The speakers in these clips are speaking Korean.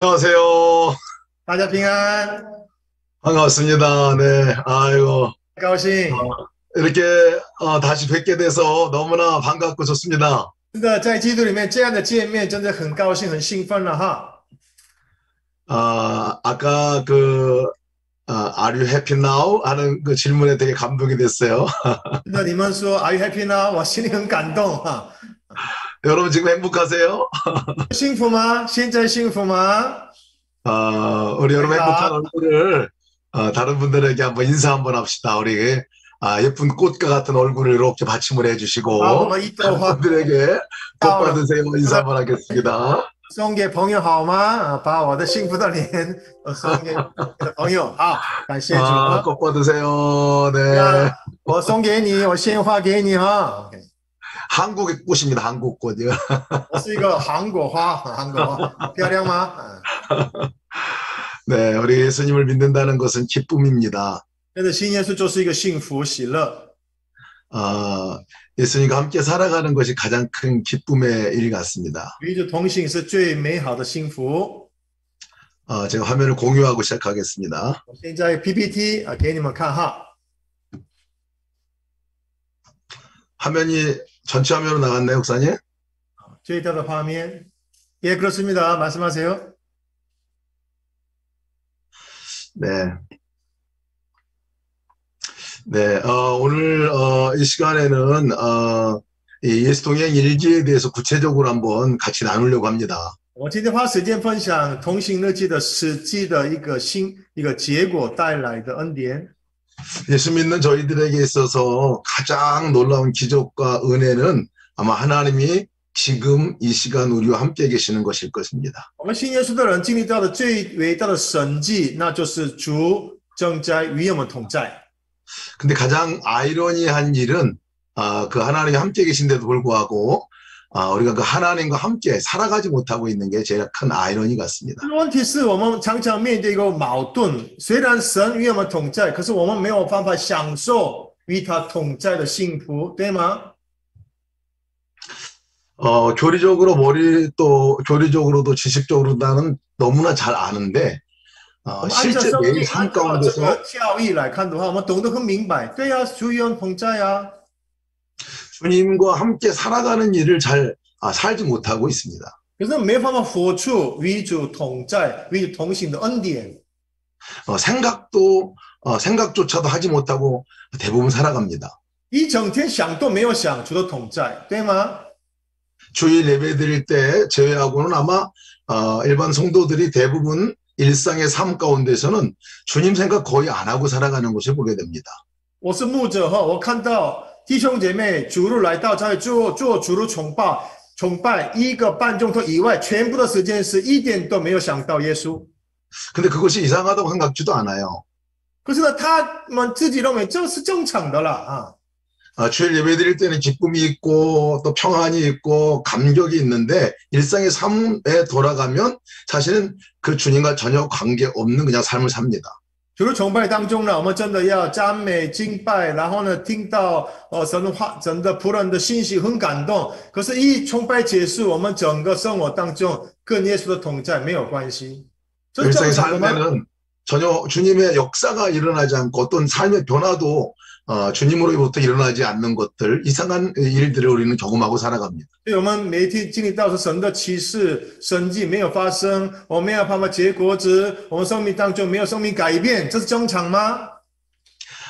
안녕하세요. 大家平安，반갑습니다. 네. 아이고, 高兴。 어, 이렇게 다시 뵙게 돼서 너무나 반갑고 좋습니다. 真的在基督里面这样的见面，真的很高兴、很兴奋了哈。아까 Are you happy now? 하는 그 질문에 되게 감동이 됐어요. 真的，你们说 Are you happy now？我心里很感动哈。여러분 지금 행복하세요? 幸福吗？现在幸福吗？우리 大 여러분 행복한 家 얼굴을 다른 분들에게 한번 인사 한번 합시다. 우리 예쁜 꽃과 같은 얼굴을 이렇게 받침을 把我 해주시고 们一朵 다른 花 분들에게 꽃 到了， 받으세요. 我 인사 的 한번 하겠습니다. 送给朋友好吗？把我的幸福的脸送给朋友。好，感谢主啊！꽃 받으세요. 那 네. 我送给你，我鲜花给你哈。OK， 한국의 꽃입니다. 한국 꽃이요. 我是一个韩国花，韩国花，漂亮吗？네, 우리 예수님을 믿는다는 것은 기쁨입니다. 真的信耶稣就是一个幸福喜乐。 어, 예수님과 함께 살아가는 것이 가장 큰 기쁨의 일 같습니다. 与主同行是最美好的幸福。 제가 화면을 공유하고 시작하겠습니다. 我现在 PPT 给你们看哈， 화면이 전체 화면으로 나갔나요, 목사님? 最大的画面。 예, 그렇습니다. 말씀하세요. 네. 네, 오늘 이 시간에는 이 예수동행 일기에 대해서 구체적으로 한번 같이 나누려고 합니다. 我今天花时间分享同行日记的实际的一个结果带来的恩典。 예수 믿는 저희들에게 있어서 가장 놀라운 기적과 은혜는 아마 하나님이 지금 이 시간 우리와 함께 계시는 것일 것입니다. 我们信耶稣的人经历到的最伟大的神迹，那就是主正在与我们同在。 근데 가장 아이러니한 일은 그 하나님이 함께 계신데도 불구하고 우리가 그 하나님과 함께 살아가지 못하고 있는 게 제일 큰 아이러니 같습니다. 问题是我们常常面对一个矛盾，虽然神与我们同在，可是我们没有办法享受与他同在的幸福，对吗？ 교리적으로도 지식적으로 나는 너무나 잘 아는데 我们按照 실제 圣 매일 经，按 삶 照这 가운데서 个教义来看的话，我们懂得很明白。对呀、主与我们同在呀。 주님과 함께 살아가는 일을 잘 살지 못하고 있습니다. 可是没办法活出与主同在、与主同行的恩典。 생각조차도 하지 못하고 대부분 살아갑니다. 一整天想都没有想主的同在，对吗？ 주일 예배 드릴 때 제외하고는 아마 일반 성도들이 대부분 일상의 삶 가운데서는 주님 생각 거의 안 하고 살아가는 것을 보게 됩니다. 我是牧者哈，我看到弟兄姐妹主日来到教会做主日崇拜1个半钟头以外，全部的时间是一点都没有想到耶稣。 근데 그것이 이상하다고 생각지도 않아요. 可是呢，他们自己认为这是正常的啦啊。 주일 예배 드릴 때는 기쁨이 있고 또 평안이 있고 감격이 있는데 일상의 삶에 돌아가면 사실은 그 주님과 전혀 관계없는 그냥 삶을 삽니다. 主日崇拜当中呢，我们真的要赞美敬拜，然后呢，听到神的仆人的信息很感动。可是，一崇拜结束，我们整个生活当中跟耶稣的同在没有关系，这是正 일상의 常的吗？ 삶에는 전혀 주님의 역사가 일어나지 않고 어떤 삶의 변화도 주님으로부터 일어나지 않는 것들, 이상한 일들을 우리는 경험하고 살아갑니다. 所以我们每一天经历到是神的启示、神迹没有发生，我们没有办法结果子，我们生命当中没有生命改变，这是正常吗？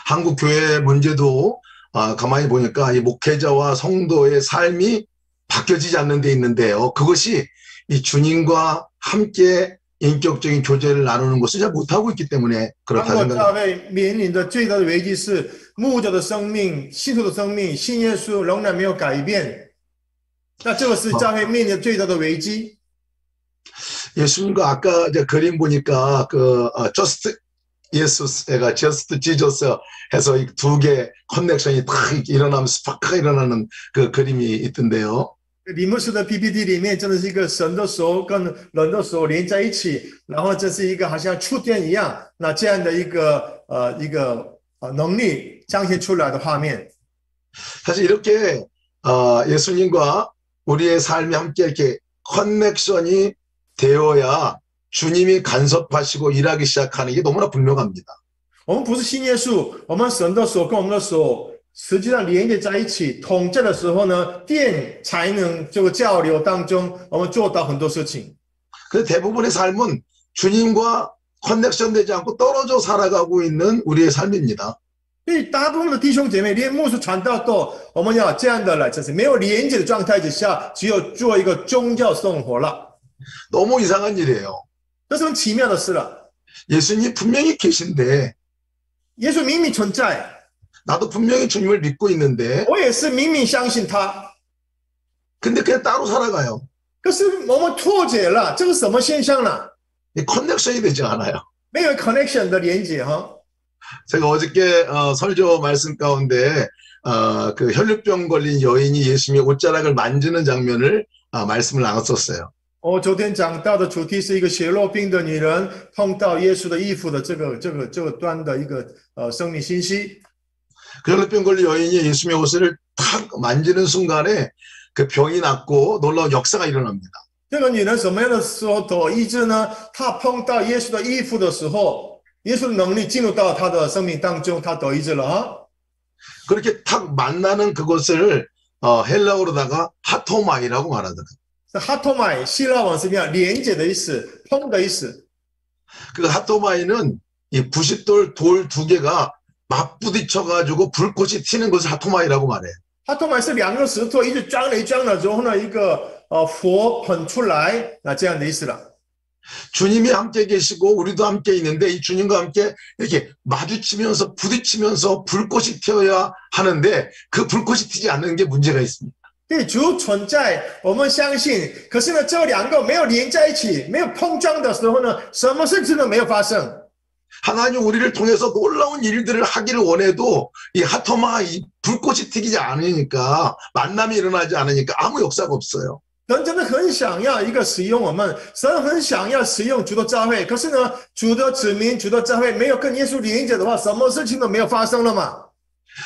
한국 교회 문제도 가만히 보니까 이 목회자와 성도의 삶이 바뀌어지지 않는 데 있는데요. 그것이 이 주님과 함께 인격적인 교제를 나누는 것을 잘 못하고 있기 때문에 韩 그렇다 国教 생각합니다. 会面临的最大的危机是牧者的生命、信徒的生命、信耶稣仍然没有改变。那这个是教会面临的最大的危机。 예수님과 아까 이제 그림 보니까 just 예수가 just Jesus 해서 이 두 개 커넥션이 탁 일어나면 스파크가 일어나는 그 그림이 있던데요. 李牧师的 PPT 里面真的是一个神的手跟人的手连在一起，然后这是一个好像触电一样，那这样的一个能力彰显出来的画面。 사실 이렇게 예수님과 우리의 삶이 함께 이렇게 커넥션이 되어야 주님이 간섭하시고 일하기 시작하는 게 너무나 분명합니다. 我们不是信耶稣，我们神的手跟我们的手实际上连接在一起，统在的时候呢，电才能这个交流当中，我们做到很多事情。 그 대부분의 삶은 주님과 커넥션 되지 않고 떨어져 살아가고 있는 우리의 삶입니다. 所以大部分的弟兄姐妹，连牧师传道都，我们要这样的来，就是没有连接的状态之下，只有做一个宗教生活了， 너무 이상한 일이에요. 这是很奇妙的事了。 예수님 분명히 계신데 耶稣明明存在， 나도 분명히 주님을 믿고 있는데 我也是明明相信他， 근데 그냥 따로 살아가요. 可是我们脱节了，这是什么现象呢？ 이 커넥션이 되지 않아요. 没有 connection 的连接哈。 제가 어저께 설교 말씀 가운데 그 혈류병 걸린 여인이 예수님의 옷자락을 만지는 장면을 말씀을 나눴었어요. 我昨天讲到的主题是一个血肉病的女人碰到耶稣的衣服的这个端的一个生命信息。 그 혈류병 걸린 여인이 예수님의 옷을 탁 만지는 순간에 그 병이 낫고 놀라운 역사가 일어납니다. 这个女人什么样的时候得医治呢？她碰到耶稣的衣服的时候，耶稣的能力进入到她的生命当中，她得医治了啊。 그렇게 탁 만나는 그것을 헬라어로다가 하토마이라고 말하더라고요. 这哈托麦希腊文是这样连接的意思，碰的意思。 그 하토마이는 이 90돌 돌 두 개가 맞부딪혀가지고 불꽃이 튀는 것을 하토마이라고 말해요. 哈托麦是两个石头一直撞来撞了之后呢，一个火喷出来，那这样的意思了。 주님이 함께 계시고 우리도 함께 있는데 이 주님과 함께 이렇게 마주치면서 부딪히면서 불꽃이 튀어야 하는데 그 불꽃이 튀지 않는 게 문제가 있습니다. 对，主存在，我们相信。可是呢，这两个没有连在一起，没有碰撞的时候呢，什么事情都没有发生。 하나님 우리를 통해서 놀라운 일들을 하기를 원해도 이 하토마 이 불꽃이 튀기지 않으니까 만남이 일어나지 않으니까 아무 역사가 없어요. 神真的很想要一个使用我们，神很想要使用主的教会。可是呢，主的子民、主的教会没有跟耶稣连接的话，什么事情都没有发生了嘛。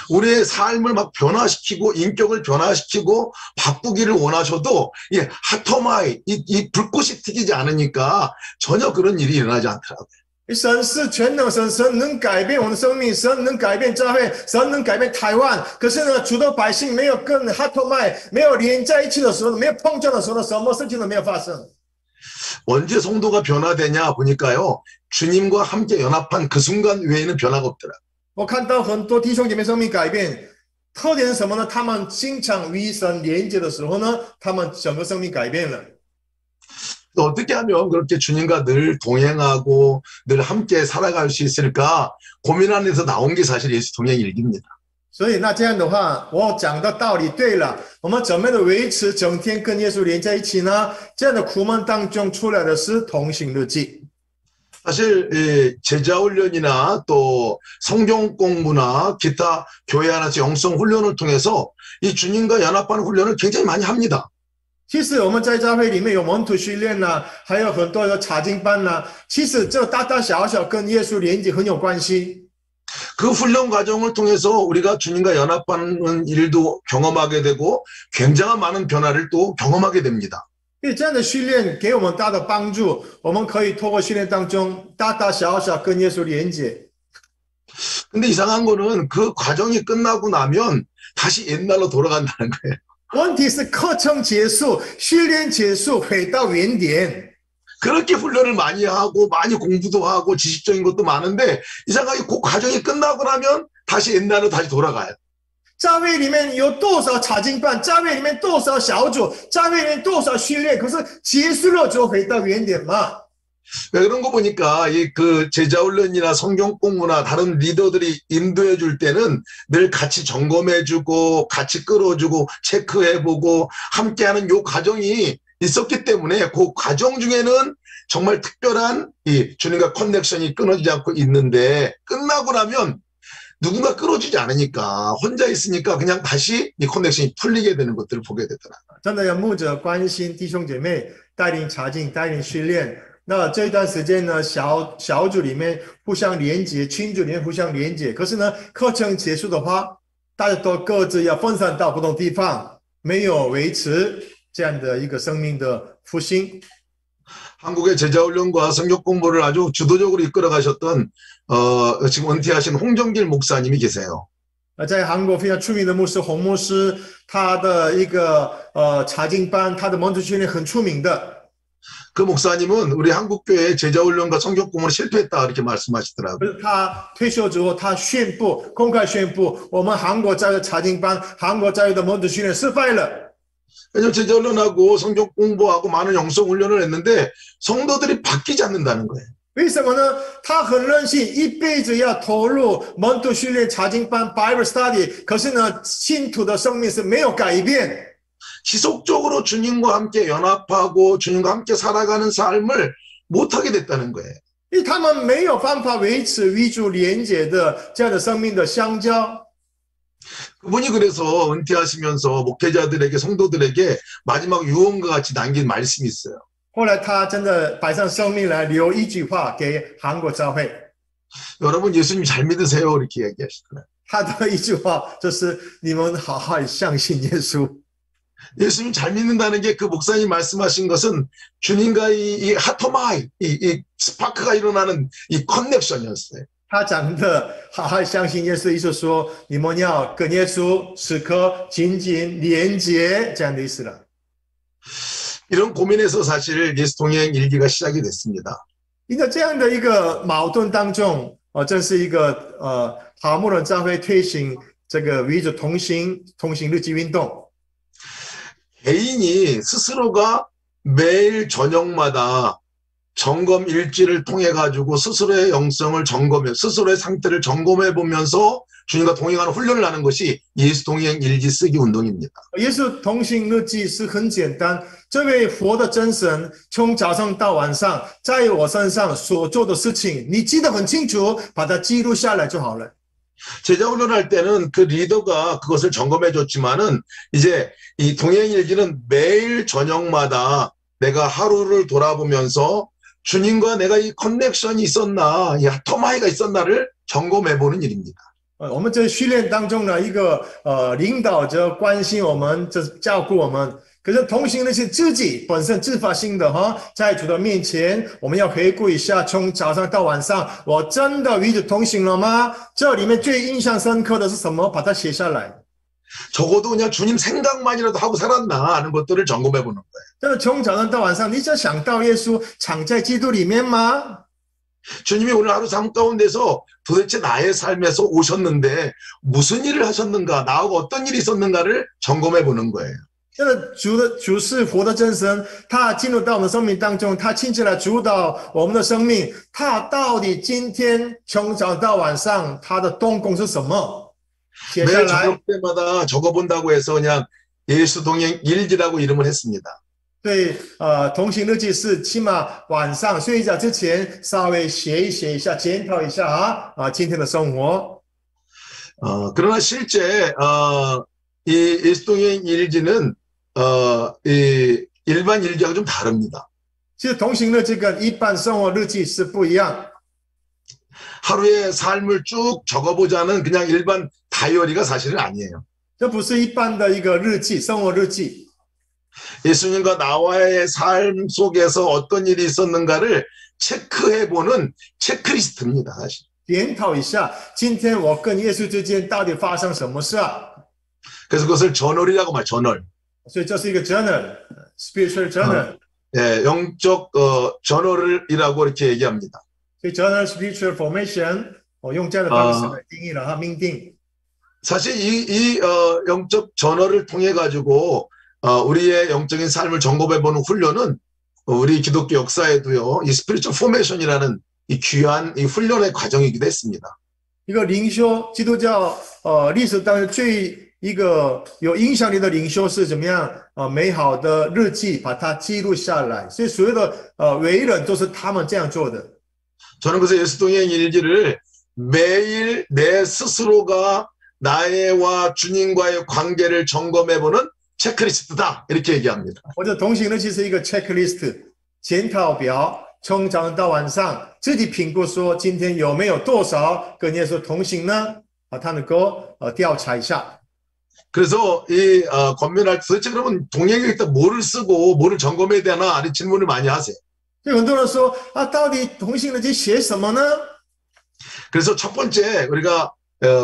우리의 삶을 막 변화시키고 인격을 변화시키고 바꾸기를 원하셔도 이 하토마이 이 불꽃이 튀기지 않으니까 전혀 그런 일이 일어나지 않더라고요. 神是全能神，神能改变我们的生命，神能改变教会，神能改变台湾。可是呢，主的百姓没有跟哈托麦没有连在一起的时候，没有碰撞的时候，什么事情都没有发生。 언제 성도가 변화되냐 보니까요. 주님과 함께 연합한 그 순간 외에는 변화가 없더라고요. 我看到很多弟兄姐妹生命改变，特点是什么呢？他们经常与神连接的时候呢，他们整个生命改变了。 또 어떻게 하면 그렇게 주님과 늘 동행하고 늘 함께 살아갈 수 있을까 고민 안에서 나온 게 사실 예수 동행 일기입니다. 所以那这样的话，我讲的道理对了，我们怎么样的维持整天跟耶稣连在一起呢？这样的苦闷当中出来的是同行日记。 사실 제자 훈련이나 또 성경 공부나 기타 교회 안에서 영성 훈련을 통해서 이 주님과 연합하는 훈련을 굉장히 많이 합니다. 其实我们在教会里面有门徒训练啦，还有很多的查经班啦。其实这大大小小跟耶稣连接很有关系。 그 훈련 과정을 통해서 우리가 주님과 연합하는 일도 경험하게 되고 굉장한 많은 변화를 또 경험하게 됩니다. 因为这样的训练给我们大的帮助，我们可以透过训练当中大大小小跟耶稣连接。 근데 이상한 거는 그 과정이 끝나고 나면 다시 옛날로 돌아간다는 거예요. 问题是课程结束，训练结束，回到原点。 그렇게 훈련을 많이 하고 많이 공부도 하고 지식적인 것도 많은데 이상하게 그 과정이 끝나고 나면 다시 옛날로 다시 돌아가요. 教会里面有多少查经班？教会里面多少小组？教会里面多少训练？可是结束了就回到原点嘛。 그런 거 보니까 이 그 제자 훈련이나 성경 공부나 다른 리더들이 인도해 줄 때는 늘 같이 점검해 주고 같이 끌어주고 체크해 보고 함께하는 요 과정이 있었기 때문에 그 과정 중에는 정말 특별한 이 주님과 커넥션이 끊어지지 않고 있는데 끝나고 나면 누군가 끌어주지 않으니까 혼자 있으니까 그냥 다시 이 커넥션이 풀리게 되는 것들을 보게 되더라고요. 真的要牧者关心弟兄姐妹，带领查经，带领训练。那这段时间呢，小组里面互相连接，群组里面互相连接。可是呢，课程结束的话，大家都各自要分散到不同地方，没有维持这样的一个生命的复兴。 한국의 제자훈련과 성경 공부를 아주 주도적으로 이끌어 가셨던 지금 은퇴하신 홍정길 목사님이 계세요. 在韩国非常出名的牧师洪牧师，他的一个查经班，他的门徒训练很出名的。 그 목사님은 우리 한국교회 제자훈련과 성경 공부를 실패했다 이렇게 말씀하시더라고요. 可是他退休之后，他公开宣布，我们韩国教育查经班、韩国教育的门徒训练失败了。 왜냐면 제자훈련하고 성경 공부하고 많은 영성 훈련을 했는데 성도들이 바뀌지 않는다는 거예요. 为什么呢？他很任性，一辈子要投入门徒训练、查经班 （Bible Study），可是呢，信徒的生命是没有改变。 지속적으로 주님과 함께 연합하고 주님과 함께 살아가는 삶을 못하게 됐다는 거예요. 因为他们没有办法维持与主连结的这样的生命的相交。 그분이 그래서 은퇴하시면서 목회자들에게 성도들에게 마지막 유언과 같이 남긴 말씀이 있어요. 后来他真的摆上生命来留一句话给韩国教会。 여러분 예수님 잘 믿으세요 이렇게 얘기하시더라고요. 他的一句话就是你们好好相信耶稣。 예수님 잘 믿는다는 게 그 목사님 말씀하신 것은 주님과 이 하토마이 이 스파크가 일어나는 이 커넥션이었어요. 他讲的好好相信耶稣，意思说你们要跟耶稣时刻紧紧连结这样的意思了。 이런 고민에서 사실 예수 동행 일기가 시작이 됐습니다. 因为这样的一个矛盾当中，这是一个好牧人教会推行这个与主同行日记运动。 개인이 스스로가 매일 저녁마다 점검 일지를 통해 가지고 스스로의 영성을 점검해 스스로의 상태를 점검해 보면서 주님과 동행하는 훈련을 하는 것이 예수 동행 일기 쓰기 운동입니다. 耶稣同行日记是很简单，这位活的真神从早上到晚上在我身上所做的事情，你记得很清楚，把它记录下来就好了。 제자 훈련할 때는 그 리더가 그것을 점검해 줬지만은 이제 이 동행 일기는 매일 저녁마다 내가 하루를 돌아보면서 주님과 내가 이 커넥션이 있었나, 이 토마이가 있었나를 점검해 보는 일입니다. 我们在训练当中呢，一个领导者关心我们，这照顾我们。可是同行的是自己本身自发性的哈，在主的面前，我们要回顾一下，从早上到晚上，我真的与主同行了吗？这里面最印象深刻的是什么？把它写下来。 적어도 그냥 주님 생각만이라도 하고 살았나 하는 것들을 점검해 보는 거예요. 真的从早上到晚上，你只想到耶稣，藏在基督里面吗？ 주님이 오늘 하루 삶 가운데서 도대체 나의 삶에서 오셨는데 무슨 일을 하셨는가, 나하고 어떤 일이 있었는가를 점검해 보는 거예요. 真的主是活的真神，他进入到我们的生命当中，他亲自来主导我们的生命。他到底今天从早到晚上他的动工是什么？写下 매일 来。 저녁 때마다 적어본다고 해서 그냥 예수 동행 일기라고 이름을 했습니다. 对，同行日记是起码晚上睡觉之前稍微写一下，检讨一下今天的生活。 그러나 실제 이 예수 동행 일기는 이 일반 일기하고 좀 다릅니다. 其实同行日记跟一般生活日记是不一样。 하루의 삶을 쭉 적어보자는 그냥 일반 다이어리가 사실은 아니에요. 这不是一般的一个日记，生活日记。 예수님과 나와의 삶 속에서 어떤 일이 있었는가를 체크해보는 체크리스트입니다, 사실. 检讨一下，今天我跟耶稣之间到底发生什么事啊？ 그래서 그것을 저널이라고 말, 저널. 所以这是一个 journal，spiritual journal。 예, 영적 저널이라고 이렇게 얘기합니다. 所以 journal spiritual formation， 我用这样的方式来定义了哈，命定。 사실 이 영적 저널을 통해 가지고 우리의 영적인 삶을 점검해보는 훈련은 우리 기독교 역사에도요, 이 스피리추얼 포메이션이라는 이 귀한 이 훈련의 과정이기도 했습니다. 一个灵修，基督教历史当中最一个有影响力的领袖是怎么样？美好的日记把它记录下来，所以所有的伟人都是他们这样做的。 저는 그래서 예수 동행 일기를 매일 내 스스로가 나와 주님과의 관계를 점검해보는 체크리스트다 이렇게 얘기합니다. 或者同行日记是一个 checklist 检讨表，从早上到晚上自己评估说今天有没有多少跟耶稣同行呢？他能够调查一下。 그래서 이 권면할 도대체 그러면 동행에 있다 뭐를 쓰고 뭐를 점검해야 되나 이런 질문을 많이 하세요. 所以很多人说啊，到底同性人去写什么呢？ 그래서 첫 번째 우리가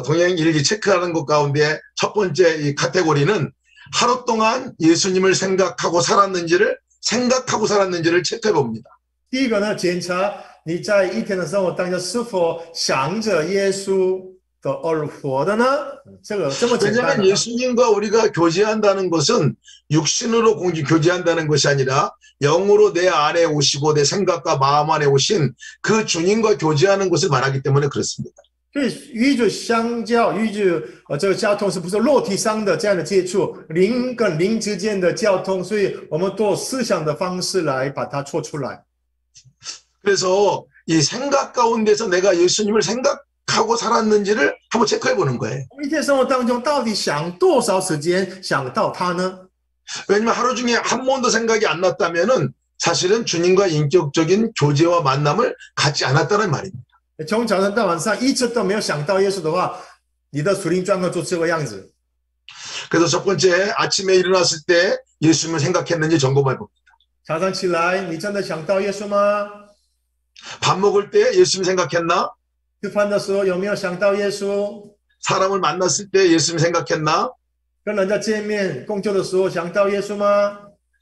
동행 일기 체크하는 것 가운데 첫 번째 이 카테고리는 하루 동안 예수님을 생각하고 살았는지를 체크해 봅니다. 第一个呢，检查你在一天的生活当中是否想着耶稣的而活的呢？这么简单 왜냐하면 。 예수님과 우리가 교제한다는 것은 육신으로 교제한다는 것이 아니라 영으로 내 안에 오시고 내 생각과 마음 안에 오신 그 주님과 교제하는 것을 말하기 때문에 그렇습니다. 所以与主相交，与主这个交通是不是肉体上的这样的接触，灵跟灵之间的交通，所以我们做思想的方式来把它做出来。 그래서 이 생각 가운데서 내가 예수님을 생각하고 살았는지를 한번 체크해 보는 거예요. 一天生活当中到底想多少时间想到他呢？ 왜냐면 하루 중에 한 번도 생각이 안 났다면은 사실은 주님과 인격적인 교제와 만남을 갖지 않았다는 말입니다. 从早上到晚上一直都没有想到耶稣的话，你的属灵状况就这个样子。 그래서 첫 번째 아침에 일어났을 때 예수님을 생각했는지 점검해 봅니다. 早上起来，你真的想到耶稣吗？ 밥 먹을 때 예수님 생각했나? 吃饭的时候有没有想到耶稣？ 사람을 만났을 때 예수님 생각했나? 跟人家见面、工作的时候想到耶稣吗？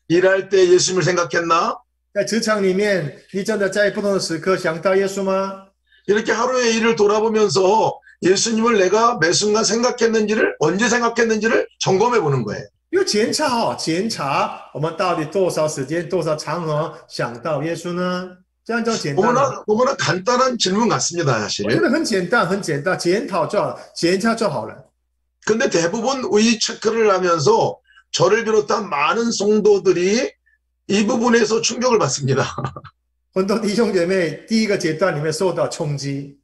일할 때 예수님을 생각했나? 在职场里面，你真的在不同的时刻想到耶稣吗？ 이렇게 하루의 일을 돌아보면서 예수님을 내가 매 순간 생각했는지를 언제 생각했는지를 점검해 보는 거예요. 有检查我们到底多少时间、多少场合想到耶稣呢？这样就简单了。 너무나 간단한 질문 같습니다, 我觉 사실은. 得很简单，检查就好了。 근데 대부분 이 체크를 하면서 저를 비롯한 많은 성도들이 이 부분에서 충격을 받습니다. 很多弟兄姐妹第一个阶段里面受到冲击。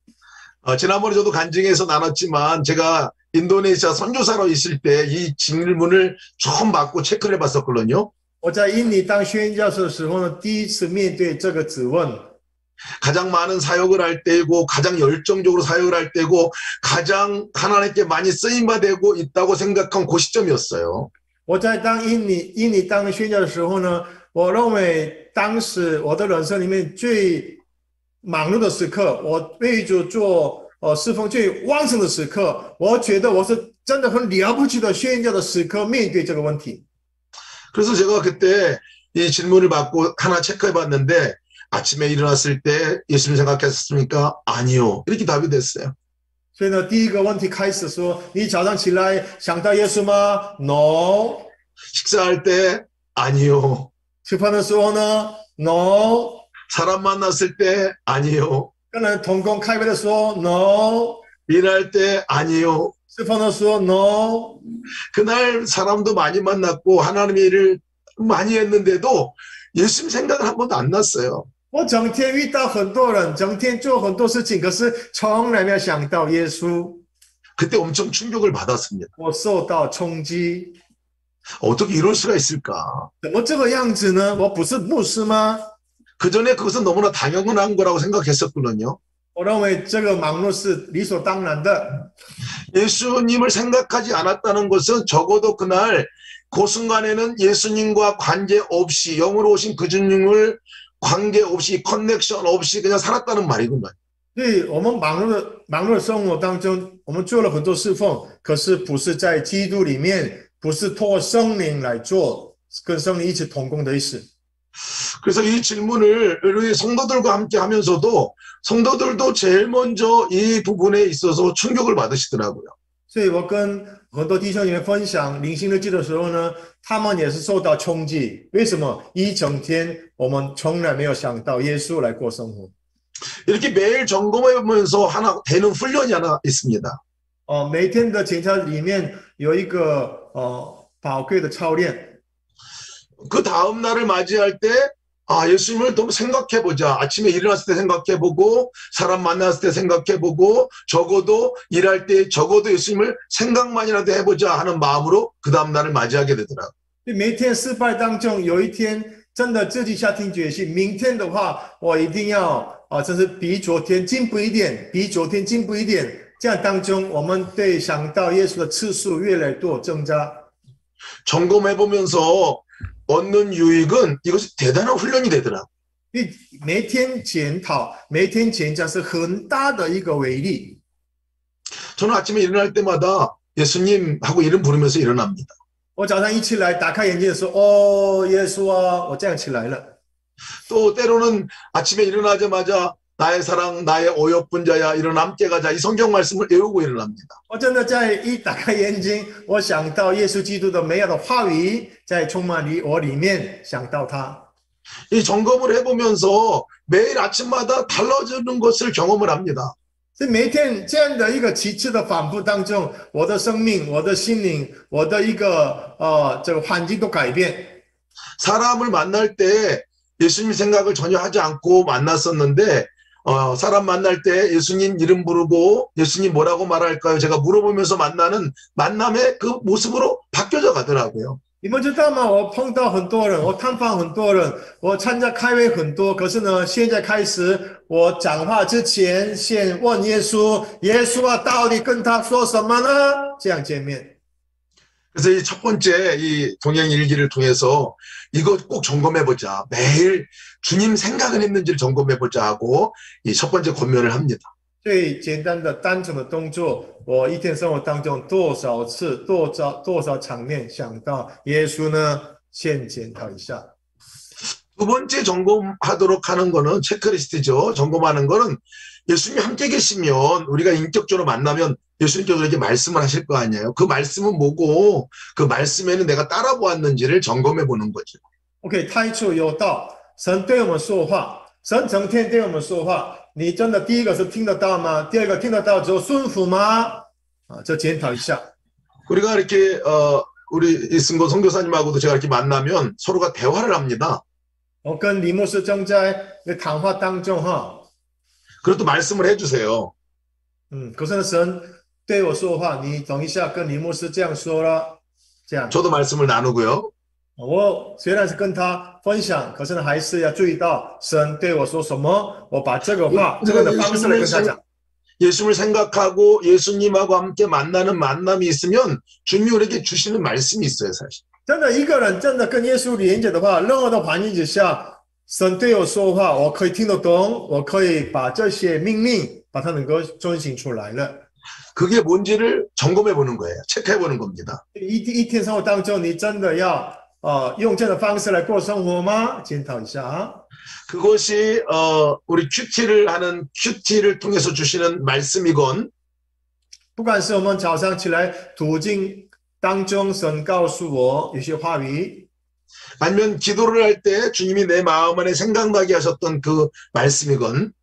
지난번에 저도 간증에서 나눴지만 제가 인도네시아 선교사로 있을 때 이 질문을 처음 받고 체크를 해봤었거든요. 我在印尼当宣教士的时候呢，第一次面对这个质问。 가장 많은 사역을 할 때이고 가장 열정적으로 사역을 할 때고 가장 하나님께 많이 쓰임받고 있다고 생각한 그 시점이었어요. 我在当印尼当宣教的时候呢，我认为当时我的人生里面最忙碌的时刻，我为主做侍奉最旺盛的时刻，我觉得我是真的很了不起的宣教的时刻，面对这个问题。 그래서 제가 그때 이 질문을 받고 하나 체크해 봤는데 아침에 일어났을 때 예수님 생각했습니까? 아니요. 이렇게 답이 됐어요. 所以呢，第一个问题开始说：你早上起来想到耶稣吗 ？No。 식사할 때 아니요. 吃饭的时候呢 ？No。 사람 만났을 때 아니요. 跟人同工开会的时候 ？No。 일할 때 아니요. 吃饭的时候 ？No。 그날 사람도 많이 만났고 하나님의 일을 많이 했는데도 예수님 생각은 한 번도 안 났어요. 我整天遇到很多人，整天做很多事情，可是从来没有想到耶稣。 그때 엄청 충격을 받았습니다. 我受到冲击， 어떻게 이럴 수가 있을까? 怎么这个样子呢？我不是牧师吗？ 그전에 그것은 너무나 당연한 거라고 생각했었거든요. 我认为这个忙碌是理所当然的。 예수님을 생각하지 않았다는 것은 적어도 그날 그 순간에는 예수님과 관계 없이 영으로 오신 그 주님을 관계 없이 커넥션 없이 그냥 살았다는 말이구만. 所以我们忙碌的生活当中，我们做了很多侍奉，可是不是在基督里面，不是透过圣灵来做，跟圣灵一起同工的意思。 그래서 이 질문을 우리 성도들과 함께 하면서도 성도들도 제일 먼저 이 부분에 있어서 충격을 받으시더라고요. 所以我跟很多弟兄姐妹分享灵性日记的时候呢，他们也是受到冲击。为什么一整天我们从来没有想到耶稣来过生活？ 이렇게 매일 점검해 보면서 하나 되는 훈련이 하나 있습니다. 每天的检查里面有一个宝贵的操练。 그 다음 날을 맞이할 때 예수님을 좀 생각해보자. 아침에 일어났을 때 생각해보고 사람 만났을 때 생각해보고 적어도 일할 때 적어도 예수님을 생각만이라도 해보자 하는 마음으로 그 다음 날을 맞이하게 되더라고요. 每天失败当中，有一天真的自己下定决心，明天的话，我一定要真是比昨天进步一点，比昨天进步一点。这样当中，我们对想到耶稣的次数越来越多增加。 점검해보면서 얻는 유익은 이것이 대단한 훈련이 되더라고요. 每天检讨，每天检查是很大的一个威力。 저는 아침에 일어날 때마다 예수님 하고 이름 부르면서 일어납니다. 我早上一起来，打开眼睛的时候，哦，耶稣啊，我这样起来了。 또 때로는 아침에 일어나자마자 나의 사랑, 나의 어여쁜 자야, 일어나 함께 가자. 이 성경 말씀을 외우고 일어납니다. 我真的在一打开眼睛，我想到耶稣基督的美好的话语在充满我里面，想到他。 이 점검을 해보면서 매일 아침마다 달라지는 것을 경험을 합니다. 所以每天这样的一个几次的反复当中，我的生命、我的心灵、我的一个这个环境都改变。 사람을 만날 때 예수님 생각을 전혀 하지 않고 만났었는데 사람 만날 때 예수님 이름 부르고 예수님 뭐라고 말할까요? 제가 물어보면서 만나는 만남의 그 모습으로 바뀌어져 가더라고요. 你们知道吗？我碰到很多人，我探访很多人，我参加开会很多。可是呢，现在开始，我讲话之前先问耶稣：耶稣啊，到底跟他说什么呢？这样见面。 그래서 이 첫 번째 이 동행 일기를 통해서 이거 꼭 점검해보자. 매일 주님 생각을 했는지를 점검해보자 하고 이 첫 번째 권면을 합니다. 最简单的、单纯的动作，我一天生活当中多少次、多少场面想到耶稣呢？先检讨一下。 두 번째 점검하도록 하는 거는 체크리스트죠. 점검하는 거는 예수님이 함께 계시면 우리가 인격적으로 만나면 예수님께서 이렇게 말씀을 하실 거 아니에요. 그 말씀은 뭐고 그 말씀에는 내가 따라보았는지를 점검해 보는 거죠. OK， 太初有道，神对我们说话，神成天对我们说话。你真的第一个是听得到吗？第二个听得到之后顺服吗？这检讨一下。 우리가 이렇게 우리 이승고 선교사님하고도 제가 이렇게 만나면 서로가 대화를 합니다. 我跟李牧师正在谈话当中哈， 그래도 말씀을 해주세요. 可是呢，神对我说话，你等一下跟李牧师这样说了，这样。 저도 말씀을 나누고요. 我虽然是跟他分享，可是呢，还是要注意到神对我说什么，我把这个话、这个的方式来跟他讲。 예수님을 생각하고 예수님하고 함께 만나는 만남이 있으면 주님이 우리에게 주시는 말씀이 있어요, 사실. 真的，一个人真的跟耶稣连接的话，任何的环境之下，神对我说话，我可以听得懂，我可以把这些命令把它能够遵行出来了。 그게 뭔지를 점검해 보는 거예요. 체크해 보는 겁니다. 一天生活当中，你真的要用这样的方式来过生活吗？检讨一下啊。 그것이 우리 큐티를 하는 큐티를 통해서 주시는 말씀이건 不管是我们早上起来途径当中，神告诉我有些话语， 아니면 기도를 할 때 주님이 내 마음 안에 생각나게 하셨던 그 말씀이건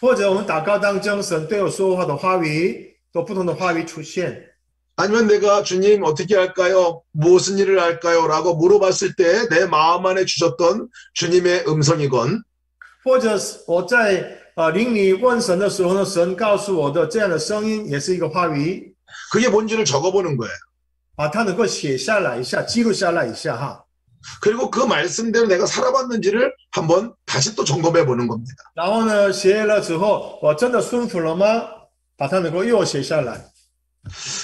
或者我们祷告当中，神对我说话的话语，都不同的话语出现。 아니면 내가 주님 어떻게 할까요? 무슨 일을 할까요? 라고 물어봤을 때 내 마음 안에 주셨던 주님의 음성이건 或者我在灵里问神的时候呢，神告诉我的这样的声音，也是一个话语， 그게 뭔지를 적어보는 거예요. 把它能够写下来一下，记录下来一下哈。 그리고 그 말씀대로 내가 살아봤는지를 한번 다시 또 점검해 보는 겁니다. 然后呢，写了之后，我真的顺服了吗？把它能够又写下来。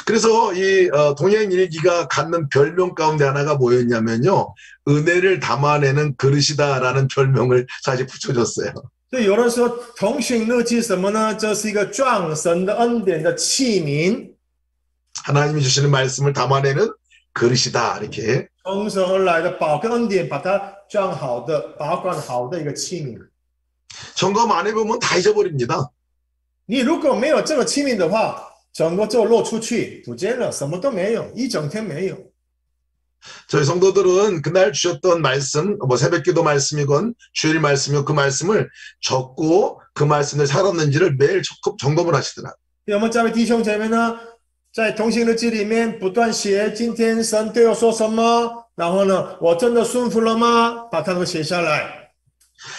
그래서 이 동행일기가 갖는 별명 가운데 하나가 뭐였냐면요. 은혜를 담아내는 그릇이다라는 별명을 사실 붙여줬어요. 所以有人说同行日记什么呢？这是一个装神的恩典的器皿， 하나님이 주시는 말씀을 담아내는 그릇이다 이렇게. 从神而来的宝贵恩典，把它装好的、保管好的一个器皿。 점검 안 해보면 다 잊어버립니다. 你如果没有这个器皿的话，整个就落出去，不见了，什么都没有，一整天没有。 저희 성도들은 그날 주셨던 말씀, 뭐 새벽기도 말씀이건 주일 말씀이건 그 말씀을 적고 그 말씀을 살았는지를 매일 점검을 하시더라고요. 我们这位弟兄姐妹呢，在同行日记里面不断写今天神对我说什么，然后呢，我真的顺服了吗？把它都写下来。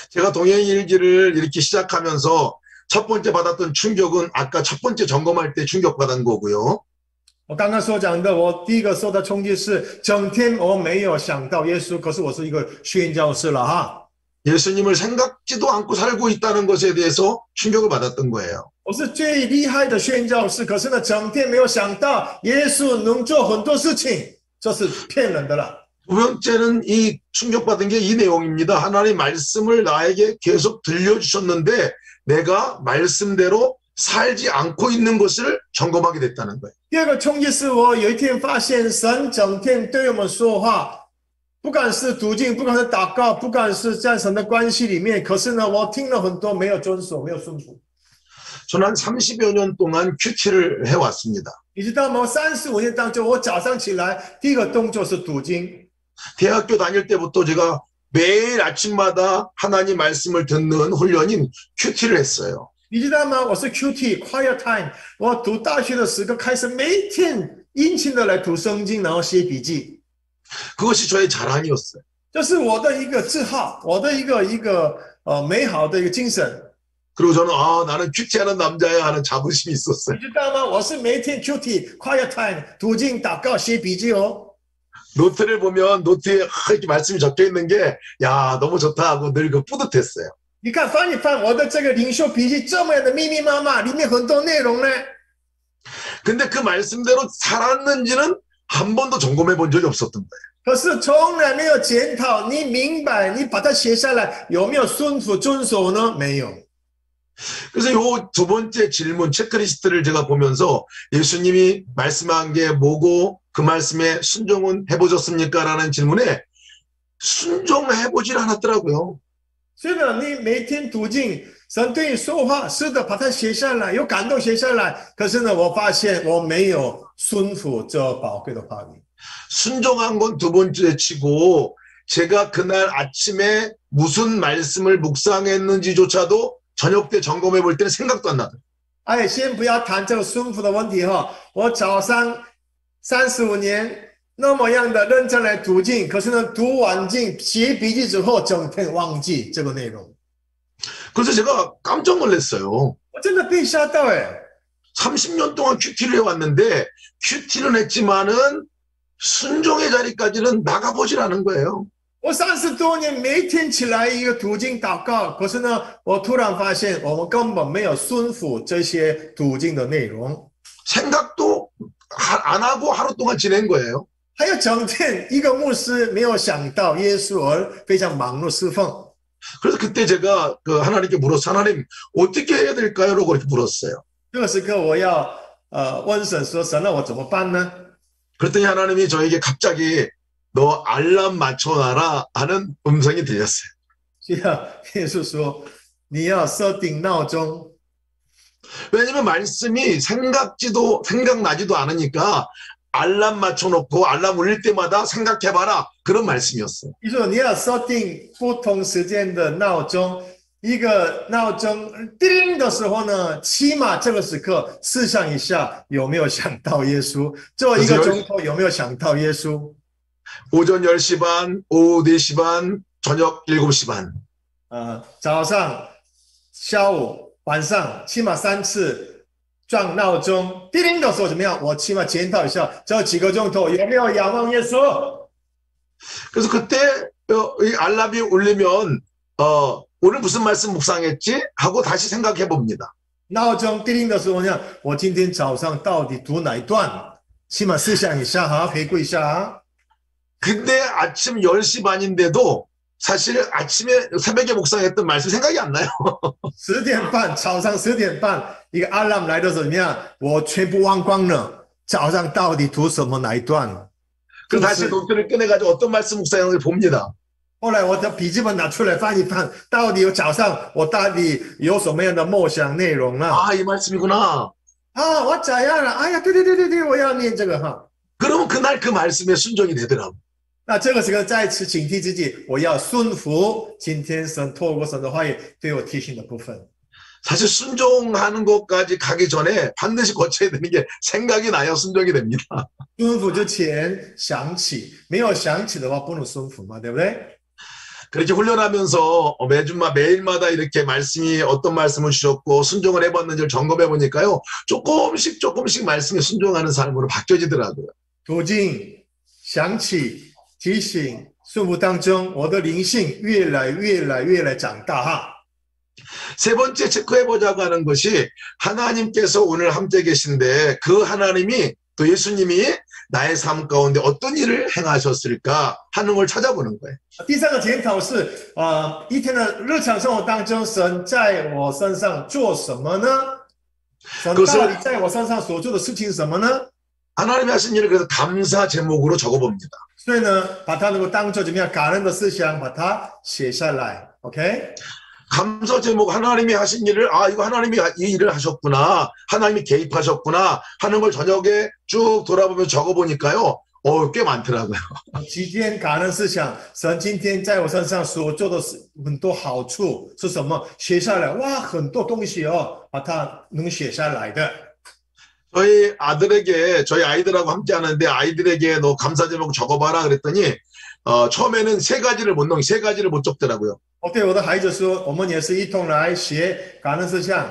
제가 동행일기를 이렇게 시작하면서 첫 번째 받았던 충격은 아까 첫 번째 점검할 때 충격받은 거고요. 我刚刚所讲的，我第一个受到冲击是，整天我没有想到耶稣，可是我是一个宣教士了哈。 예수님을 생각지도 않고 살고 있다는 것에 대해서 충격을 받았던 거예요. 我是最厉害的宣教士，可是呢，整天没有想到耶稣能做很多事情，这是骗人的了。 두 번째는 이 충격받은 게 이 내용입니다. 하나님 말씀을 나에게 계속 들려주셨는데 내가 말씀대로 살지 않고 있는 것을 점검하게 됐다는 거예요. 第二个冲击是我有一天发现神整天对我们说话，不管是读经，不管是祷告，不管是在神的关系里面，可是呢，我听了很多没有遵守，没有顺服。 저는 한 30여 년 동안 큐티를 해왔습니다. 你知道吗？35年当中，我早上起来第一个动作是读经。 대학교 다닐 때부터 제가 매일 아침마다 하나님 말씀을 듣는 훈련인 큐티를 했어요. 你知道吗？我是 QT Quiet Time。我读大学的时候开始每天殷勤的来读圣经，然后写笔记。 그것이 저의 자랑이었어요. 这是我的一个自豪，我的一个美好的一个精神。 그리고 저는 나는 큐티하는 남자야 하는 자부심이 있었어요. 你知道吗？我是每天 QT Quiet Time 读经、祷告、写笔记哦。 노트를 보면 노트에 이렇게 말씀이 적혀 있는 게 야 너무 좋다 하고 늘 그 뿌듯했어요. 你看翻一翻我的这个领袖笔记，这么样的密密麻麻，里面很多内容呢。 근데 그 말씀대로 살았는지는 한 번도 점검해 본 적이 없었던 거예요. 可是从来没有检讨，你明白，你把它写下来，有没有顺服遵守呢？没有。 그래서 요 두 번째 질문 체크리스트를 제가 보면서 예수님이 말씀한 게 뭐고 그 말씀에 순종은 해보셨습니까? 라는 질문에 순종해보질 않았더라고요. 是的，你每天读经，神对你说话，是的，把它写下来，有感动写下来。可是呢，我发现我没有顺服这宝贵的话语。 순종한 건 두 번째 치고 제가 그날 아침에 무슨 말씀을 묵상했는지조차도 저녁 때 점검해 볼 때는 생각도 안 나더라고요. 哎，先不要谈这个顺服的问题哈。我早上35年那么样的认真来读经，可是呢，读完经写笔记之后，整天忘记这个内容。 그래서 제가 깜짝 놀랐어요. 我真的被吓到哎！ 30년 동안 큐티를 해왔는데 큐티는 했지만은 순종의 자리까지는 나가보질 않은 거예요. 我30多年每天起来一个读经祷告，可是呢，我突然发现我们根本没有顺服这些读经的内容， 생각도 안 하고 하루 동안 지낸 거예요. 还有整天一个牧师没有想到耶稣而非常忙碌侍奉。 그래서 그때 제가 그 하나님께 물었어요. 하나님 어떻게 해야 될까요? 라고 그렇게 물었어요. 这个时刻我要问神说：“神啊，我怎么办呢？” 그랬더니 하나님이 저에게 갑자기 너 알람 맞춰놔라 하는 음성이 들렸어요. 是啊，耶稣说：“你要设定闹钟。” 왜냐면 말씀이 생각나지도 않으니까 알람 맞춰놓고 알람 울릴 때마다 생각해봐라 그런 말씀이었어요. 你说你要设定不同时间的闹钟，一个闹钟叮的时候呢，起码这个时刻试想一下有没有想到耶稣，做一个钟头有没有想到耶稣？ 오전 10시 반, 오후 4시 반, 저녁 7시 반. 早上、下午、晚上，起码3次撞闹钟，叮的时候怎么样？我起码检讨一下这几个钟头有没有仰望耶稣。 그래서 그때 이 알람이 울리면 오늘 무슨 말씀 묵상했지? 하고 다시 생각해 봅니다. 闹钟叮的时候呢，我今天早上到底读哪一段？起码思想一下哈，回顾一下啊。 근데 아침 10시 반인데도 사실 아침에 새벽에 묵상했던 말씀 생각이 안 나요. 10点半，早上10点半，一个 alarm 来的时候怎么样？我全部忘光了。早上到底读什么哪一段？ 그래서 다시 노트를 꺼내가지고 어떤 말씀 묵상했는지 봅니다. 后来我的笔记本拿出来翻一翻，到底有早上我到底有什么样的梦想内容呢？ 이 말씀이구나. 啊，我怎样了？哎呀，对，我要念这个哈。 그러면 그날 그 말씀에 순종이 되더라고요. 那这个时候再次警惕自己，我要顺服今天神透过神的话语对我提醒的部分。 사실 순종하는 것까지 가기 전에 반드시 거쳐야 되는 게 생각이 나야 순종이 됩니다. 顺服之前想起，没有想起的话不能顺服嘛，对不对？ 그렇게 훈련하면서 매일마다 이렇게 말씀이 어떤 말씀을 주셨고 순종을 해봤는지를 점검해 보니까요. 조금씩 말씀에 순종하는 삶으로 바뀌어지더라고요. 途径想起提醒顺服当中，我的灵性越来长大哈。 세 번째 체크해보자고 하는 것이 하나님께서 오늘 함께 계신데 그 하나님이 또 예수님이 나의 삶 가운데 어떤 일을 행하셨을까 하는 걸 찾아보는 거예요. 第三个检讨是，一天的日常生活当中，神在我身上做什么呢？神到底在我身上所做的事情是什么呢？ 하나님이 하신 일을 그래서 감사 제목으로 적어봅니다. 所以呢，把它能够当做怎么样感恩的思想，把它写下来。OK， 감사 제목 하나님이 하신 일을 이거 하나님이 이 일을 하셨구나. 하나님이 개입하셨구나 하는 걸 저녁에 쭉 돌아보면서 적어보니까요. 꽤 많더라고요. 几天感恩思想，神今天在我身上所做的很多好处是什么？写下来，哇，很多东西哦，把它能写下来的。 저희 아이들하고 함께 하는데 아이들에게 너 감사 제목 적어봐라 그랬더니 처음에는 세 가지를 못 적더라고요. 我对我的孩子说，我们也是一同来写感恩事项。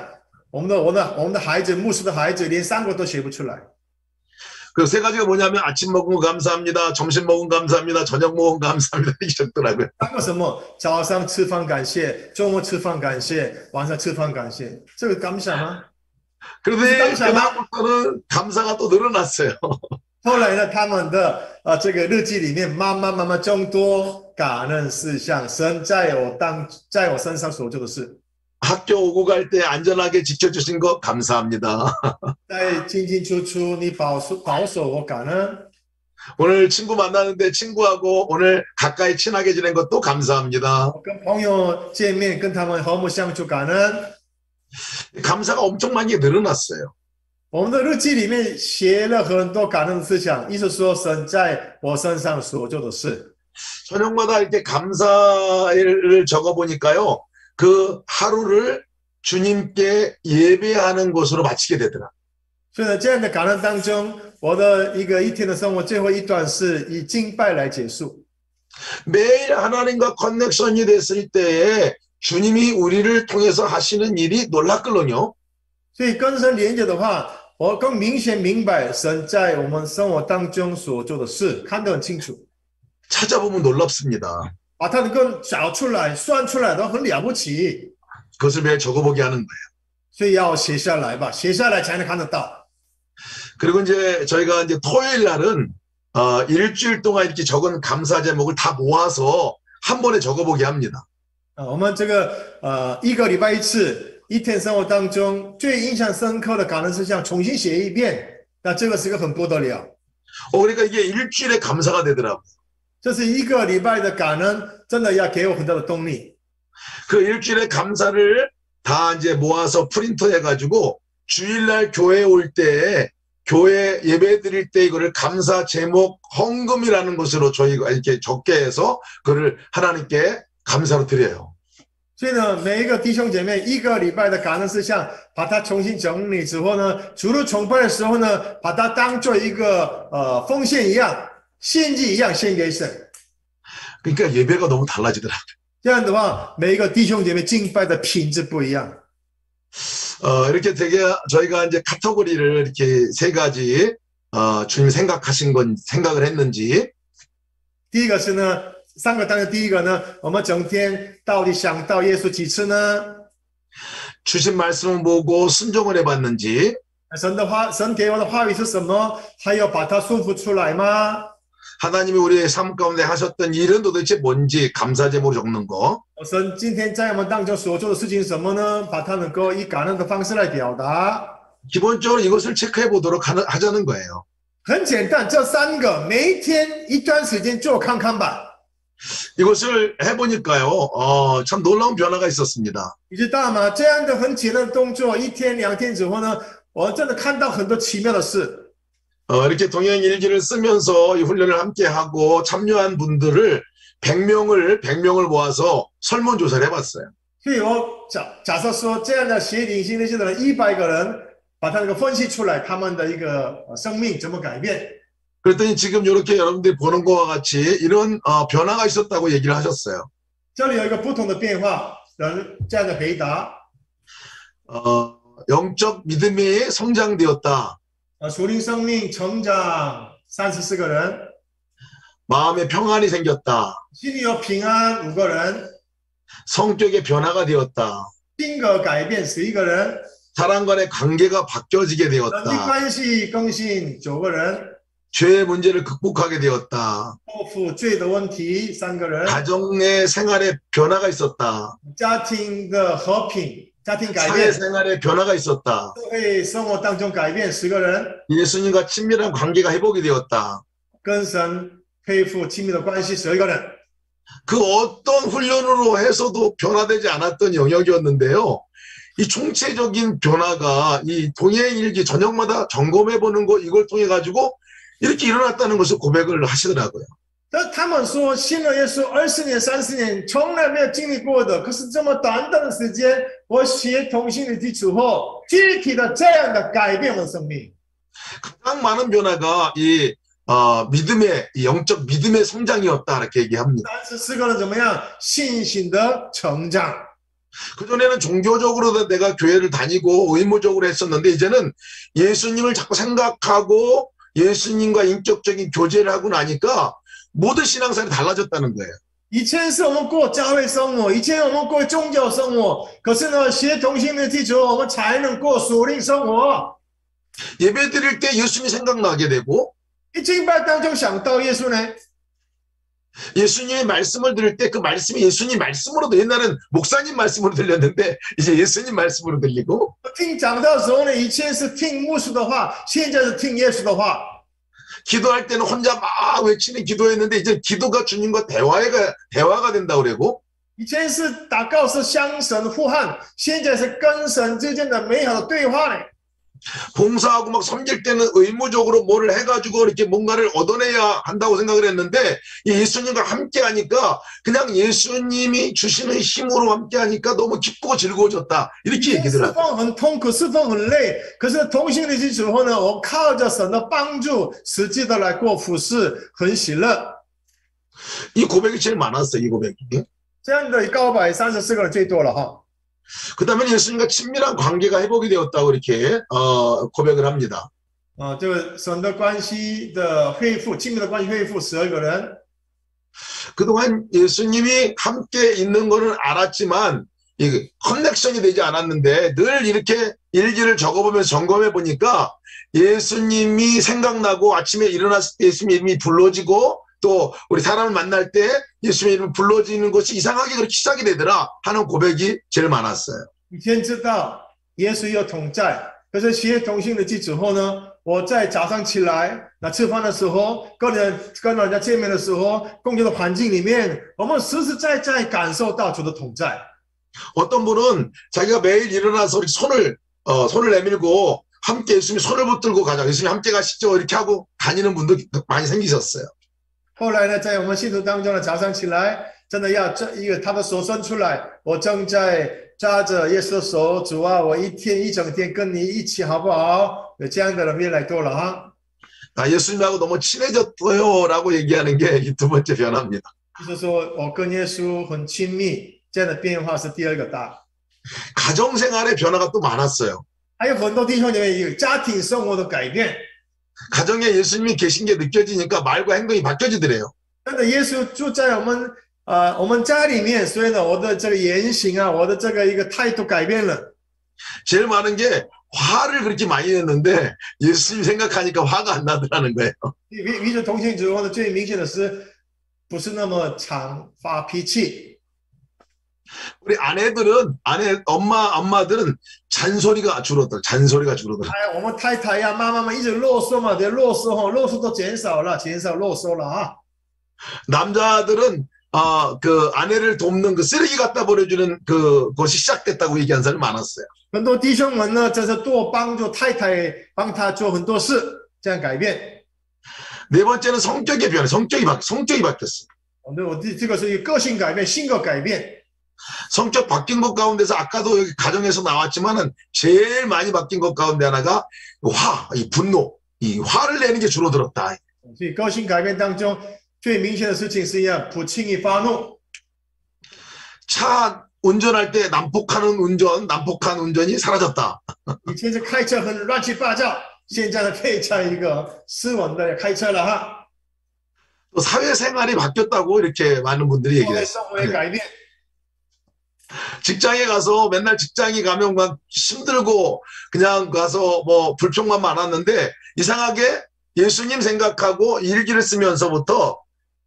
我们的孩子，牧师的孩子，连3个都写不出来。 그 세 가지가 뭐냐면 아침 먹은 거 감사합니다. 점심 먹은 거 감사합니다. 저녁 먹은 거 감사합니다. 이렇게 적더라고요. 3个什么？早上吃饭感谢，中午吃饭感谢，晚上吃饭感谢。这个感谢吗？ 그런데 그다음부터는 감사가 또 늘어났어요. 后来呢，他们的这个日记里面慢慢增多感恩事项，神在我身上所做的事。 학교 오고 갈 때 안전하게 지켜주신 거 감사합니다. 在进进出出，你保守我感恩。 오늘 친구 만나는데 친구하고 오늘 가까이 친하게 지낸 것도 감사합니다. 跟朋友见面，跟他们和睦相处感恩。 감사가 엄청 많이 늘어났어요. 我们的日记里面写了很多感恩的思想，意思说神在我身上所做的事。 저녁마다 이렇게 감사를 적어보니까요. 그 하루를 주님께 예배하는 것으로 마치게 되더라. 所以呢，这样的感恩当中，我的一天的生活最后一段是以敬拜来结束。 매일 하나님과 커넥션이 됐을 때에 주님이 우리를 통해서 하시는 일이 놀랍거든요. 所以跟神连接的话，我更明显明白神在我们生活当中所做的事，看得很清楚。 찾아보면 놀랍습니다. 把它能够找出来、算出来都很了不起。 그것을 매일 적어보게 하는 거예요. 所以要写下来吧，写下来才能看得到。 그리고 이제 저희가 이제 토요일 날은 일주일 동안 이렇게 적은 감사 제목을 다 모아서 한 번에 적어보게 합니다. 我们这个一个礼拜一次，一天生活当中最印象深刻的感恩事项重新写一遍，那这个是个很不得了。 그러니까 이게 일주일의 감사가 되더라고요. 这是一个礼拜的感恩，真的要给我很大的动力。 그 일주일의 감사를 다 이제 모아서 프린터해가지고 주일날 교회 올 때, 교회 예배 드릴 때 이거를 감사 제목 헌금이라는 것으로 저희가 이렇게 적게 해서 그를 하나님께 감사로 드려요. 所以呢，每一个弟兄姐妹一个礼拜的感恩事项，把它重新整理之后呢，主日崇拜的时候呢，把它当做一个奉献一样、献祭一样献给神。 그러니까 예배가 너무 달라지더라고요. 这样的话，每一个弟兄姐妹敬拜的品质不一样。 이렇게 되게 저희가 이제 카테고리를 이렇게 세 가지 주님 생각을 했는지. 第一个是呢，3个当中第一个呢，我们整天到底想到耶稣几次呢？ 주신 말씀을 보고 순종을 해봤는지. 神给我的话语是什么？还要把它顺服出来吗？ 하나님이 우리의 삶 가운데 하셨던 일은 도대체 뭔지 감사 제목으로 적는 거. 神今天在我们当中所做的事情是什么呢？把它能够以感恩的方式来表达。 기본적으로 이것을 체크해 보도록 하자는 거예요. 很简单，这3个每一天一段时间做看看吧。 이것을 해보니까요, 참 놀라운 변화가 있었습니다. 你知道吗？这样的很简单的动作，1天2天之后呢，我真的看到很多奇妙的事。 이렇게 동행 일기를 쓰면서 이 훈련을 함께 하고 참여한 분들을 100명을 모아서 설문조사를 해봤어요. 所以我假设说，这样的写领袖那些的人100个人，把他那个分析出来，他们的一个生命怎么改变。 그랬더니 지금 이렇게 여러분들이 보는 것과 같이 이런 변화가 있었다고 얘기를 하셨어요. 这里有一个不同的变化，人这样的回答。 영적 믿음이 성장되었다. 属灵生命成长34个人， 마음에 평안이 생겼다. 心里有平安5个人， 성격의 변화가 되었다. 性格改变11个人， 사람 간의 관계가 바뀌어지게 人际 되었다. 关系更新9个人， 죄의 문제를 극복하게 되었다. 克服罪的问题，三个人 가정의 생활에 변화가 있었다. 家庭的和平，家庭改变， 사회생활에 변화가 있었다. 社会生活当中改变，十个人 예수님과 친밀한 관계가 회복이 되었다. 跟神恢复亲密的关系，12个人。 그 어떤 훈련으로 해서도 변화되지 않았던 영역이었는데요. 이 총체적인 변화가 이 동행일기 저녁마다 점검해보는 거 이걸 통해 가지고 이렇게 일어났다는 것을 고백을 하시더라고요. 但他们说信了耶稣20年、30年，从来没有经历过的。可是这么短的时间，我学同心的基础后，具体的这样的改变我的生命。 가장 많은 변화가 이 믿음의 이 영적 믿음의 성장이었다 이렇게 얘기합니다. 34个人怎么样？信心的成长。 그전에는 종교적으로 내가 교회를 다니고 의무적으로 했었는데 이제는 예수님을 자꾸 생각하고 예수님과 인격적인 교제를 하고 나니까 모든 신앙생활이 달라졌다는 거예요. 以前是我们过教会生活，以前我们过宗教生活，可是呢，学同心的基础，我们才能过属灵生活。 예배 드릴 때 예수님이 생각나게 되고 一敬拜当中想到耶稣呢， 예수님의 말씀을 들을 때 그 말씀이 예수님 말씀으로 옛날엔 목사님 말씀으로 들렸는데 이제 예수님 말씀으로 들리고 听讲道的时候呢，以前是听牧师的话，现在是听耶稣的话。 기도할 때는 혼자 막 외치는 기도했는데 이제 기도가 주님과 대화가 된다고 그러고 以前是祷告是向神呼喊，现在是跟神之间的美好的对话呢。 봉사하고 막 섬길 때는 의무적으로 뭐를 해가지고 이렇게 뭔가를 얻어내야 한다고 생각을 했는데 예수님과 함께 하니까 그냥 예수님이 주시는 힘으로 함께 하니까 너무 기쁘고 즐거워졌다 이렇게 侍 얘기를 하더라고요. 奉很痛苦，侍奉很累，可是同心的基础后呢，我靠着神的帮助，实际的来过服侍，很喜乐。 이 고백이 제일 많았어요. 이 고백이. 这样的告白34个人最多了哈。 그 다음에 예수님과 친밀한 관계가 회복이 되었다고 이렇게 고백을 합니다. 这个神的关系的恢复，亲密的关系恢复12个人。 그동안 예수님이 함께 있는 거는 알았지만 이 커넥션이 되지 않았는데 늘 이렇게 일기를 적어보면서 점검해 보니까 예수님이 생각나고 아침에 일어났을 때 예수님 이름이 불러지고 또 우리 사람을 만날 때 예수님 이름 불러지는 것이 이상하게 그렇게 시작이 되더라 하는 고백이 제일 많았어요. 以前知道耶稣有同在，可是学同心的基础后呢，我在早上起来，那吃饭的时候，跟人家见面的时候，工作的环境里面，我们实实在在感受到主的同在。 어떤 분은 자기가 매일 일어나서 이렇게 손을 내밀고 함께 예수님 손을 붙들고 가자. 예수님 함께 가시죠. 이렇게 하고 다니는 분도 많이 생기셨어요. 后来呢，在我们信徒当中呢，早上起来，真的要这一个他的手伸出来，我正在抓着耶稣的手，主啊，我一整天跟你一起好不好？有这样的人越来越多了哈。 예수님하고 너무 친해졌어요 라고 얘기하는 게 이 두 번째 변화입니다. 就是说我跟耶稣很亲密，这样的变化是第二个大。 가정생활의 변화가 또 많았어요. 还有很多弟兄姐妹有家庭生活的改变， 가정에 예수님이 계신 게 느껴지니까 말과 행동이 바뀌어지더래요. 真的耶稣住在我们家里面，所以呢，我的这个言行啊，我的这个一个态度改变了。 제일 많은 게 화를 그렇게 많이 냈는데 예수님 생각하니까 화가 안 나더라는 거예요. 与主同行之后呢，最明显的是不是那么常发脾气。 우리 엄마들은 잔소리가 줄어들어. 잔소리가 줄어들어. 我们太太呀、妈妈们一直啰嗦嘛，这啰嗦都减少啰嗦了啊。 남자들은 그 아내를 돕는 그 쓰레기 갖다 버려주는 그것이 시작됐다고 얘기한 사람이 많았어요. 很多弟兄们呢，真是多帮助太太，帮他做很多事，这样改变。 네 번째는 성격의 변화. 성격이 바뀌었어요. 我这个是一个个性改变，性格改变。 성격 바뀐 것 가운데서 아까도 여기 가정에서 나왔지만은 제일 많이 바뀐 것 가운데 하나가 이 분노, 이 화를 내는 게 줄어들었다. 所以个性改变当中最明显的事情是不轻易发怒。 차 운전할 때 난폭한 운전이 사라졌다. 以前是开车很乱七八糟，现在呢可以在一个斯文的开车了哈。 또 사회생활이 바뀌었다고 이렇게 많은 분들이 社会 얘기해요. 生活也改变。 직장에 가서 맨날 직장에 가면 막 힘들고 그냥 가서 뭐 불평만 많았는데 이상하게 예수님 생각하고 일기를 쓰면서부터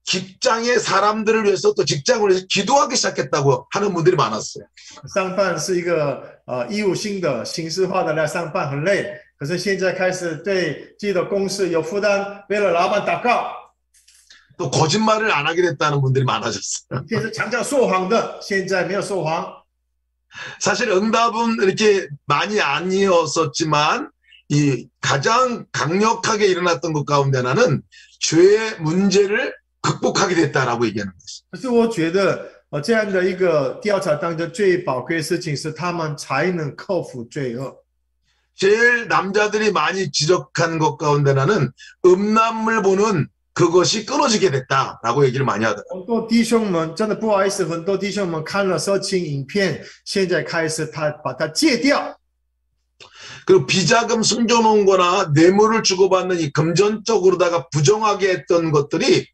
직장의 사람들을 위해서 또 직장을 위해서 기도하기 시작했다고 하는 분들이 많았어요. 上班是一个义务性的、形式化的来上班，很累。可是现在开始对自己的公司有负担，为了老板祷告。 또 거짓말을 안 하게 됐다는 분들이 많아졌어요. 现在常常说谎的，现在没有说谎。 사실 응답은 이렇게 많이 아니었었지만 이 가장 강력하게 일어났던 것 가운데 하나는 죄의 문제를 극복하게 됐다라고 얘기하는 것이죠. 可是我觉得，这样的一个调查当中最宝贵的事情是，他们才能克服罪恶。 제일 남자들이 많이 지적한 것 가운데 하나는 음란물 보는 그것이 끊어지게 됐다라고 얘기를 많이 하더라고요. 很多弟兄们真的不好意思，很多弟兄们看了色情影片，现在开始把它戒掉。 그리고 비자금 숨겨놓은 거나 뇌물을 주고받는 이 금전적으로다가 부정하게 했던 것들이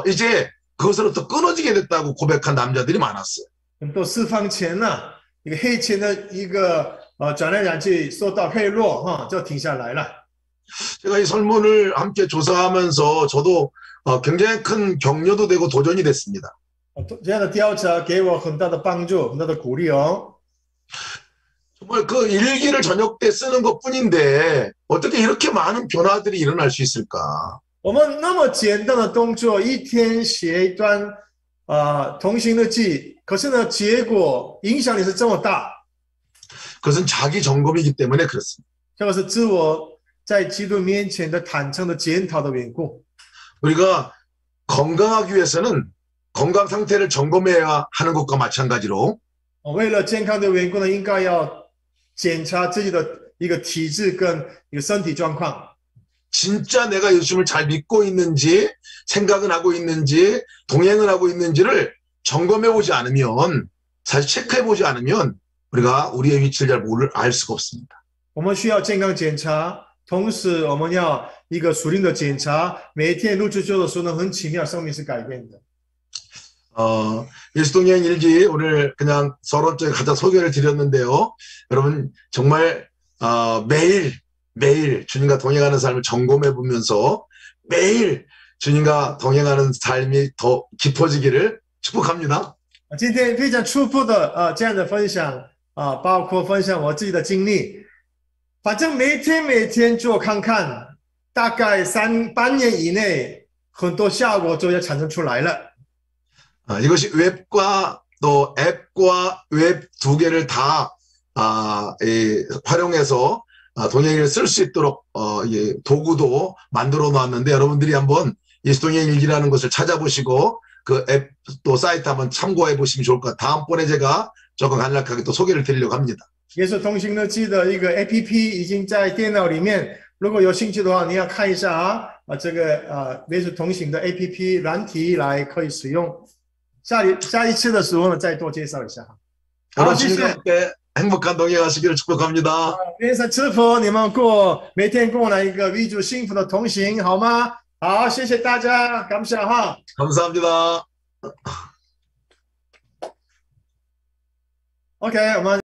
이제 그것으로부터 끊어지게 됐다고 고백한 남자들이 많았어요. 很多私房钱呢、一个黑钱的一个转来转去受到贿赂哈，就停下来了。 제가 이 설문을 함께 조사하면서 저도 굉장히 큰 격려도 되고 도전이 됐습니다. 这样的调查给我很大的帮助，很大的鼓励哦。 정말 그 일기를 저녁 때 쓰는 것뿐인데 어떻게 이렇게 많은 변화들이 일어날 수 있을까? 我们那么简单的动作，一天写一段同行日记，可是呢，结果影响力是这么大。 그것은 자기 점검이기 때문에 그렇습니다. 这个是自我在基督面前的坦诚的检讨的缘故。 우리가 건강하기 위해서는 건강 상태를 점검해야 하는 것과 마찬가지로 为了健康的缘故呢，应该要检查自己的一个体质跟一个身体状况。 진짜 내가 예수님을 잘 믿고 있는지 생각은 하고 있는지 동행을 하고 있는지를 점검해 보지 않으면 사실 체크해 보지 않으면 우리가 우리의 위치를 잘 알 수가 없습니다. 我们需要健康检查，同时我们要一个属灵的检查。每一天录制做的时候呢，很奇妙，生命是改变的。 예수동행 일기 오늘 그냥 서론적인 가장 소개를 드렸는데요. 여러분 정말 매일 주님과 동행하는 삶을 점검해 보면서 매일 주님과 동행하는 삶이 더 깊어지기를 축복합니다. 今天非常初步的这样的分享包括分享我自己的经历。反正每天做看看，大概半年以内，很多效果就要产生出来了。 이것이 웹과 또 앱과 웹 두 개를 다 활용해서 동행을 쓸 수 있도록 도구도 만들어 놨는데 여러분들이 한번 예수동행 일기라는 것을 찾아보시고 그 앱 또 사이트 한번 참고해 보시면 좋을 것 같아요. 다음번에 제가 조금 간략하게 또 소개를 드리려고 합니다. 耶稣同行日记的一个 APP 已经在电脑里面，如果有兴趣的话，你要看一下这个耶稣同行的 APP 软体来可以使用。下一次的时候呢，再多介绍一下。好，谢谢。 행복한 동행하시기를 축복합니다. 愿神赐福你们每天过来一个与主幸福的同行，好吗？好，谢谢大家，感谢哈。 감사합니다. OK，我们。